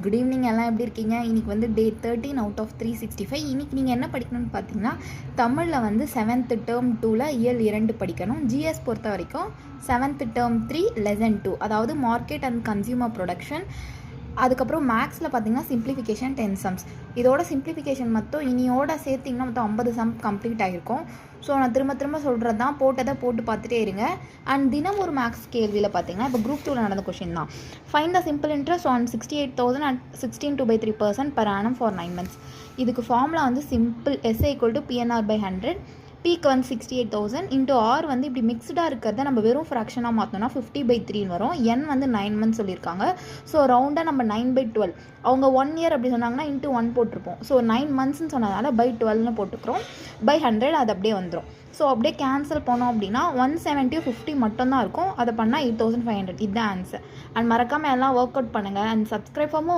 Good evening. எல்லாம் எப்படி இருக்கீங்க? இன்றைக்கி வந்து டே 13 அவுட் ஆஃப் 365. இன்றைக்கி நீங்கள் என்ன படிக்கணும்னு பார்த்தீங்கன்னா, தமிழில் வந்து 7th டேர்ம் 2ல் இயல் 2 படிக்கணும். ஜிஎஸ் பொறுத்த வரைக்கும் 7th டேர்ம் 3 லெசன் 2, அதாவது மார்க்கெட் அண்ட் கன்சியூமர் ப்ரொடக்ஷன். அதுக்கப்புறம் மேக்ஸில் பார்த்தீங்கன்னா சிம்பிளிஃபிகேஷன் 10 சம்ஸ். இதோட சிம்பிளிஃபிகேஷன் மட்டும் இனியோட சேர்த்திங்கன்னா மொத்தம் 50 சம் கம்ப்ளீட் ஆகிருக்கும். ஸோ நான் திரும்ப சொல்கிறது தான், போட்டதை போட்டு பார்த்துட்டே இருங்க. அண்ட் தினம் ஒரு மேக்ஸ் கேள்வியில் பார்த்தீங்கன்னா இப்போ குரூப் 2ல் நடந்த கொஷின் தான். Find the simple interest on 68,000 at 16.2/3% per annum for 9 months. இதுக்கு ஃபார்முலா வந்து சிம்பிள் SA = PNR/100. பீக்கு வந்து 68,000 இன்ட்டு ஆர் வந்து இப்படி மிக்ஸ்டாக இருக்கிறத நம்ம வெறும் ஃப்ராக்ஷனாக மாற்றோம்னா 50/3 வரும். என் வந்து 9 மந்த்ஸ் சொல்லியிருக்காங்க. ஸோ ரவுண்டாக நம்ம 9/12, அவங்க 1 இயர் அப்படி சொன்னாங்கன்னா இன்ட்டு 1 போட்டிருப்போம். ஸோ 9 மந்த்ஸ்ன்னு சொன்னதால by12ன்னு போட்டுக்கிறோம். by100 அது அப்படியே வந்துடும். ஸோ அப்படியே கேன்சல் பண்ணோம் அப்படின்னா 170 50 மட்டும்தான் இருக்கும். அதை பண்ணால் 8,500. இதுதான் ஆன்சர். அண்ட் மறக்காமல் எல்லாம் ஒர்க் அவுட் பண்ணுங்கள். And subscribe for